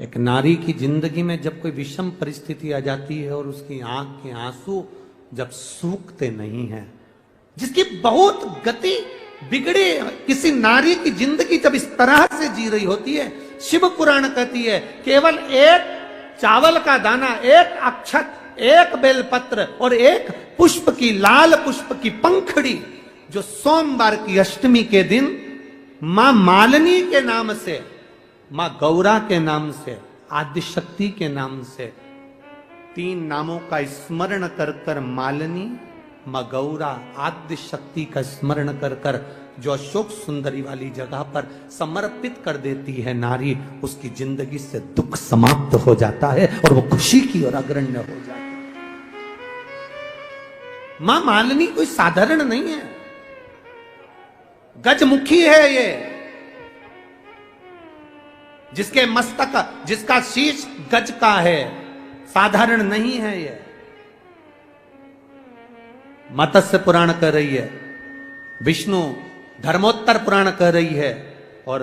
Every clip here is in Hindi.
एक नारी की जिंदगी में जब कोई विषम परिस्थिति आ जाती है और उसकी आंख के आंसू जब सूखते नहीं हैं, जिसकी बहुत गति बिगड़ी किसी नारी की जिंदगी जब इस तरह से जी रही होती है, शिव पुराण कहती है केवल एक चावल का दाना, एक अक्षत, एक बेलपत्र और एक पुष्प की, लाल पुष्प की पंखड़ी, जो सोमवार की अष्टमी के दिन मां मालिनी के नाम से, मां गौरा के नाम से, आदिशक्ति के नाम से, तीन नामों का स्मरण कर कर मालिनी, मां गौरा, आदिशक्ति का स्मरण कर कर जो अशोक सुंदरी वाली जगह पर समर्पित कर देती है नारी, उसकी जिंदगी से दुख समाप्त हो जाता है और वो खुशी की ओर अग्रण्य हो जाता है। मां मालिनी कोई साधारण नहीं है, गजमुखी है ये, जिसके मस्तक, जिसका शीश गज का है, साधारण नहीं है ये। मत्स्य पुराण कह रही है, विष्णु धर्मोत्तर पुराण कह रही है और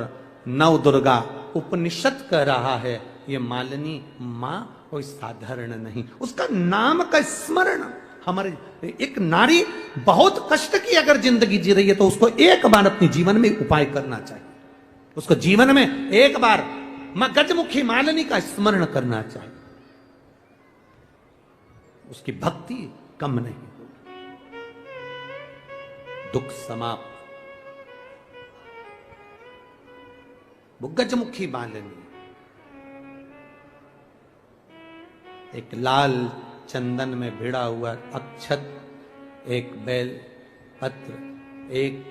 नव दुर्गा उपनिषद कह रहा है, ये मालिनी मां कोई साधारण नहीं। उसका नाम का स्मरण हमारे, एक नारी बहुत कष्ट की अगर जिंदगी जी रही है तो उसको एक बार अपने जीवन में उपाय करना चाहिए, उसको जीवन में एक बार मां गजमुखी मालिनी का स्मरण करना चाहिए, उसकी भक्ति कम नहीं होगी, दुख समाप्त। वो गजमुखी मालिनी एक लाल चंदन में भिड़ा हुआ अक्षत, एक बेल पत्र, एक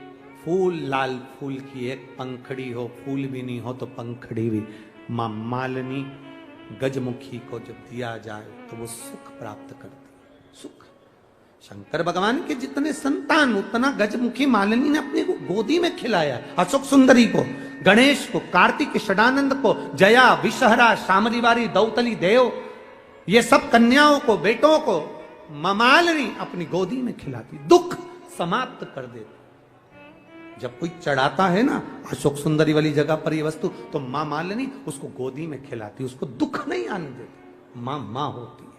फूल, लाल फूल की एक पंखड़ी हो, फूल भी नहीं हो तो पंखड़ी भी, मां मालिनी गजमुखी को जब दिया जाए तो वो सुख प्राप्त करती है। सुख, शंकर भगवान के जितने संतान उतना गजमुखी मालिनी ने अपने को गोदी में खिलाया। अशोक सुंदरी को, गणेश को, कार्तिक षडानंद को, जया, विषहरा, शामलीवारी, दौतली देव, ये सब कन्याओं को, बेटों को मां मालिनी अपनी गोदी में खिलाती, दुख समाप्त कर देती। जब कोई चढ़ाता है ना अशोक सुंदरी वाली जगह पर ये वस्तु, तो मां मालिनी उसको गोदी में खिलाती, उसको दुख नहीं आने देती। मां मां होती है।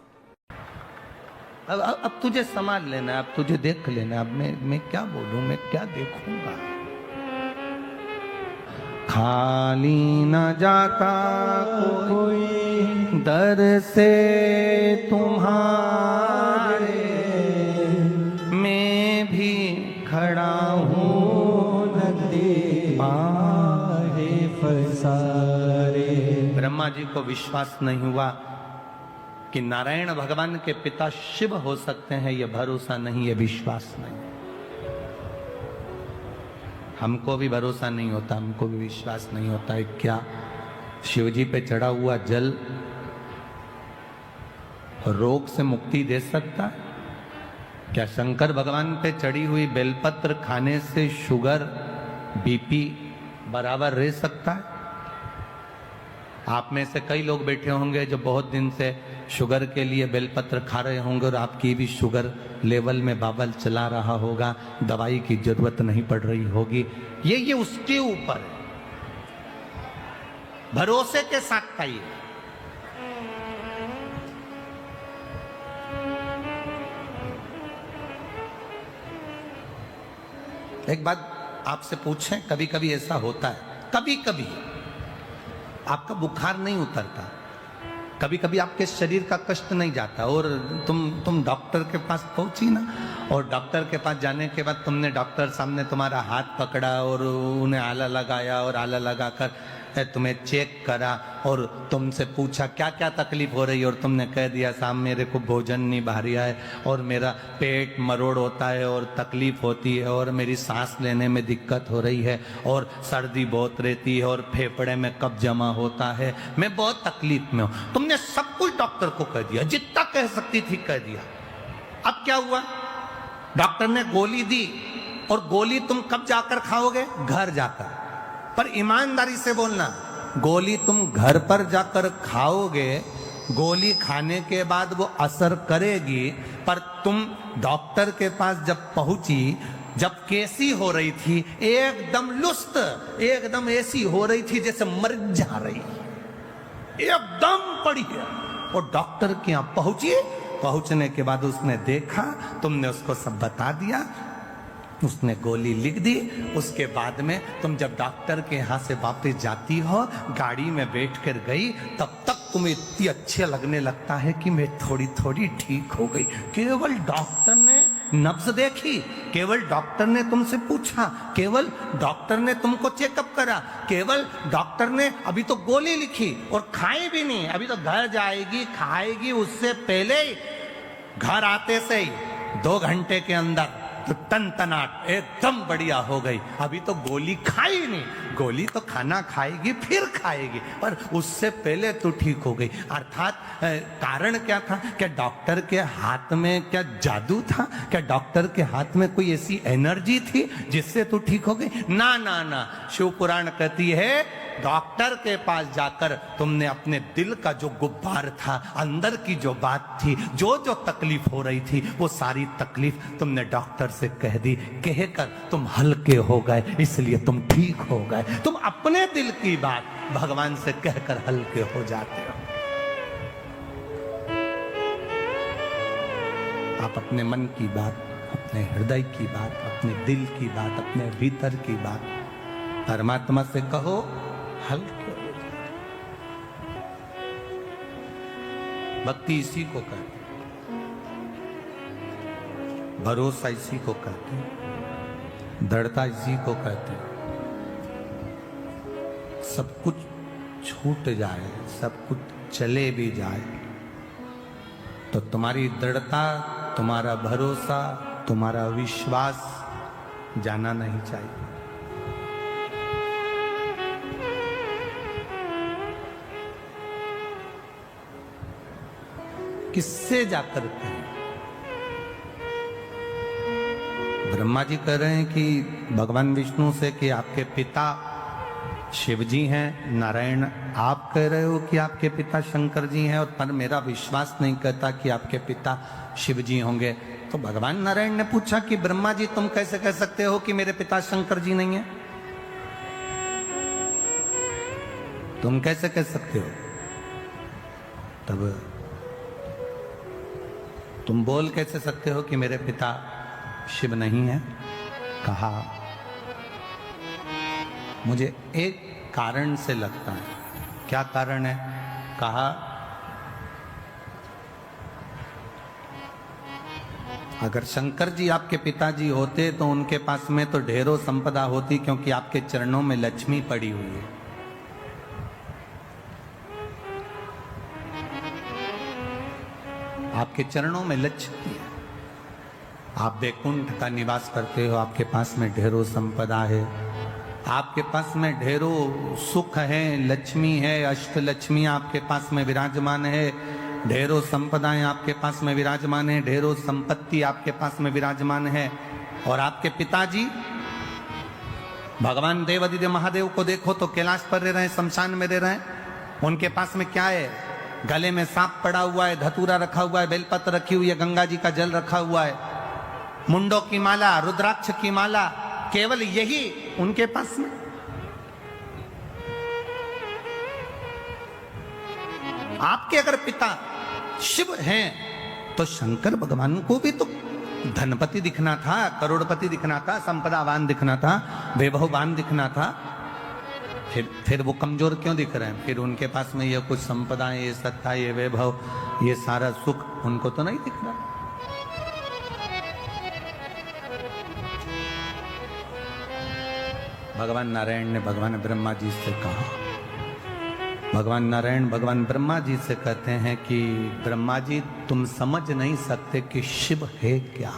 अब तुझे संभाल लेना, अब तुझे देख लेना, अब मैं क्या बोलूं, मैं क्या देखूंगा। खाली न जाता कोई दर से तुम्हारे, मैं भी खड़ा हूँ फसारे। ब्रह्मा जी को विश्वास नहीं हुआ कि नारायण भगवान के पिता शिव हो सकते हैं, यह भरोसा नहीं, यह विश्वास नहीं। हमको भी भरोसा नहीं होता, हमको भी विश्वास नहीं होता है क्या शिव जी पे चढ़ा हुआ जल रोग से मुक्ति दे सकता है? क्या शंकर भगवान पे चढ़ी हुई बेलपत्र खाने से शुगर, बीपी बराबर रह सकता है? आप में से कई लोग बैठे होंगे जो बहुत दिन से शुगर के लिए बेलपत्र खा रहे होंगे और आपकी भी शुगर लेवल में बाबल चला रहा होगा, दवाई की जरूरत नहीं पड़ रही होगी। ये उसके ऊपर है, भरोसे के साथ खाइए। एक बात आपसे पूछें, कभी कभी ऐसा होता है, कभी कभी आपका बुखार नहीं उतरता, कभी कभी आपके शरीर का कष्ट नहीं जाता और तुम डॉक्टर के पास पहुंची ना, और डॉक्टर के पास जाने के बाद तुमने डॉक्टर सामने तुम्हारा हाथ पकड़ा और उन्हें आला लगाया और आला लगाकर तुम्हें चेक करा और तुमसे पूछा क्या क्या तकलीफ हो रही है, और तुमने कह दिया साहब मेरे को भोजन नहीं भारिया है और मेरा पेट मरोड़ होता है और तकलीफ होती है और मेरी सांस लेने में दिक्कत हो रही है और सर्दी बहुत रहती है और फेफड़े में कफ जमा होता है, मैं बहुत तकलीफ में हूं। तुमने सब कुछ डॉक्टर को कह दिया, जितना कह सकती थी कह दिया। अब क्या हुआ? डॉक्टर ने गोली दी और गोली तुम कब जाकर खाओगे? घर जाकर। पर ईमानदारी से बोलना, गोली तुम घर पर जाकर खाओगे, गोली खाने के बाद वो असर करेगी, पर तुम डॉक्टर के पास जब पहुंची, जब कैसी हो रही थी, एकदम लुस्त, एकदम ऐसी हो रही थी जैसे मर जा रही। एकदम पड़ी है। और डॉक्टर के यहाँ पहुंची, पहुंचने के बाद उसने देखा, तुमने उसको सब बता दिया, उसने गोली लिख दी। उसके बाद में तुम जब डॉक्टर के यहाँ से वापस जाती हो, गाड़ी में बैठ कर गई, तब तक तुम्हें इतनी अच्छे लगने लगता है कि मैं थोड़ी थोड़ी ठीक हो गई। केवल डॉक्टर ने नब्ज देखी, केवल डॉक्टर ने तुमसे पूछा, केवल डॉक्टर ने तुमको चेकअप करा, केवल डॉक्टर ने अभी तो गोली लिखी और खाई भी नहीं, अभी तो घर जाएगी खाएगी, उससे पहले ही घर आते से ही 2 घंटे के अंदर तो तनतनाट एकदम बढ़िया हो गई। अभी तो गोली खाई नहीं, गोली तो खाना खाएगी फिर खाएगी, पर उससे पहले तो ठीक हो गई। अर्थात कारण क्या था? क्या डॉक्टर के हाथ में क्या जादू था? क्या डॉक्टर के हाथ में कोई ऐसी एनर्जी थी जिससे तू ठीक हो गई? ना ना ना, शिव पुराण कहती है डॉक्टर के पास जाकर तुमने अपने दिल का जो गुब्बार था, अंदर की जो बात थी, जो जो तकलीफ हो रही थी, वो सारी तकलीफ तुमने डॉक्टर से कह दी। कहकर तुम हल्के हो गए, इसलिए तुम ठीक हो गए। तुम अपने दिल की बात भगवान से कहकर हल्के हो जाते हो। आप अपने मन की बात, अपने हृदय की बात, अपने दिल की बात, अपने भीतर की बात परमात्मा से कहो, हल्के हो जाए। भक्ति इसी को कहते हैं, भरोसा इसी को कहते हैं, दृढ़ता इसी को कहते हैं। सब कुछ छूट जाए, सब कुछ चले भी जाए, तो तुम्हारी दृढ़ता, तुम्हारा भरोसा, तुम्हारा विश्वास जाना नहीं चाहिए। किससे जाकर कहें? ब्रह्मा जी कह रहे हैं कि भगवान विष्णु से कि आपके पिता शिव जी हैं। नारायण आप कह रहे हो कि आपके पिता शंकर जी हैं, और पर मेरा विश्वास नहीं कहता कि आपके पिता शिव जी होंगे। तो भगवान नारायण ने पूछा कि ब्रह्मा जी तुम कैसे कह सकते हो कि मेरे पिता शंकर जी नहीं है? तुम कैसे कह सकते हो? तब तुम बोल कैसे सकते हो कि मेरे पिता शिव नहीं है? कहा मुझे एक कारण से लगता है। क्या कारण है? कहा अगर शंकर जी आपके पिताजी होते तो उनके पास में तो ढेरों संपदा होती, क्योंकि आपके चरणों में लक्ष्मी पड़ी हुई है। आपके चरणों में लक्ष्मी है, आप वैकुंठ का निवास करते हो, आपके पास में ढेरों संपदा है, आपके पास में ढेरों सुख है, लक्ष्मी है, अष्ट लक्ष्मी आपके पास में विराजमान है, ढेरों संपदाएं आपके पास में विराजमान है, ढेरों संपत्ति आपके पास में विराजमान है। और आपके पिताजी भगवान देवादिदेव महादेव को देखो तो कैलाश पर रह रहे हैं, शमशान में रह रहे हैं। उनके पास में क्या है? गले में सांप पड़ा हुआ है, धतूरा रखा हुआ है, बेलपत्र रखी हुई है, गंगा जी का जल रखा हुआ है, मुंडों की माला, रुद्राक्ष की माला, केवल यही उनके पास में। आपके अगर पिता शिव हैं तो शंकर भगवान को भी तो धनपति दिखना था, करोड़पति दिखना था, संपदावान दिखना था, वैभववान दिखना था। फिर वो कमजोर क्यों दिख रहे हैं? फिर उनके पास में ये कुछ संपदाएं, ये सत्ता, ये वैभव, ये सारा सुख उनको तो नहीं दिख रहा। भगवान नारायण ने भगवान ब्रह्मा जी से कहा, भगवान नारायण भगवान ब्रह्मा जी से कहते हैं कि ब्रह्मा जी तुम समझ नहीं सकते कि शिव है क्या।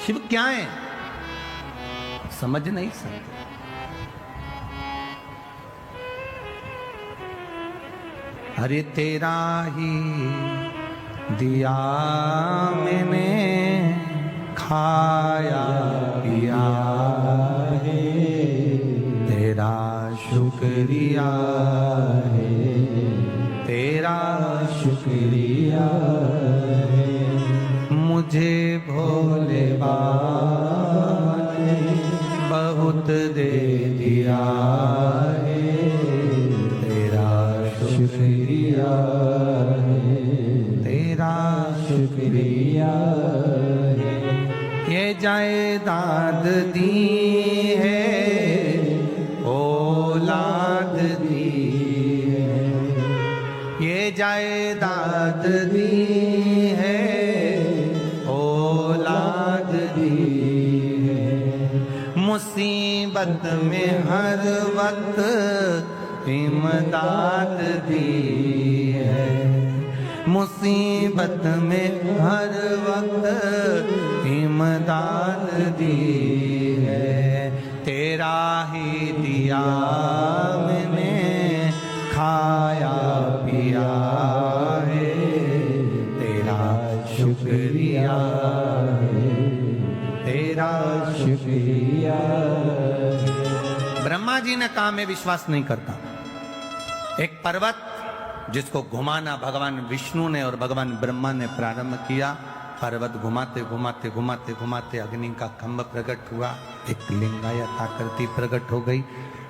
शिव क्या है समझ नहीं सकते। अरे तेरा ही दिया मैंने खाया पिया है, तेरा शुक्रिया है, तेरा शुक्रिया है, मुझे भोले बाबा ने बहुत दे दिया है, जायदाद दी है, औलाद दी है, मुसीबत में हर वक्त इमदाद दी है, मुसीबत में हर वक्त इमदाद दी है। तेरा ही दिया मैंने खाया पिया है, तेरा शुक्रिया है, तेरा शुक्रिया। ब्रह्मा जी ने कहा मैं विश्वास नहीं करता। एक पर्वत जिसको घुमाना भगवान विष्णु ने और भगवान ब्रह्मा ने प्रारंभ किया, पर्वत घुमाते घुमाते घुमाते घुमाते अग्नि का खंभ प्रकट हुआ, एक लिंगायत आकृति प्रकट हो गई,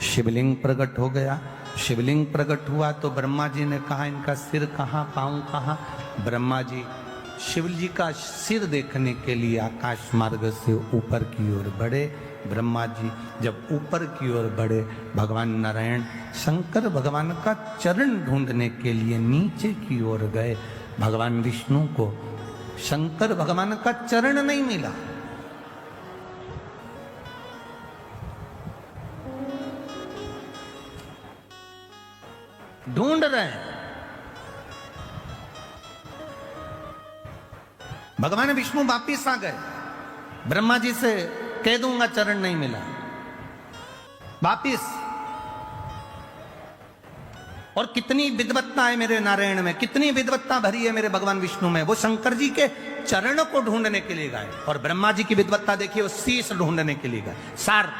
शिवलिंग प्रकट हो गया। शिवलिंग प्रकट हुआ तो ब्रह्मा जी ने कहा इनका सिर कहाँ, पाँव कहाँ। ब्रह्मा जी शिव जी का सिर देखने के लिए आकाश मार्ग से ऊपर की ओर बढ़े। ब्रह्मा जी जब ऊपर की ओर बढ़े, भगवान नारायण शंकर भगवान का चरण ढूंढने के लिए नीचे की ओर गए। भगवान विष्णु को शंकर भगवान का चरण नहीं मिला। ढूंढ रहे हैं। भगवान विष्णु वापिस आ गए। ब्रह्मा जी से कह दूंगा चरण नहीं मिला, वापिस। और कितनी विद्वत्ता है मेरे नारायण में, कितनी विद्वत्ता भरी है मेरे भगवान विष्णु में। वो शंकर जी के चरणों को ढूंढने के लिए गए। और ब्रह्मा जी की विद्वत्ता देखिए, वो शीश ढूंढने के लिए गए। सार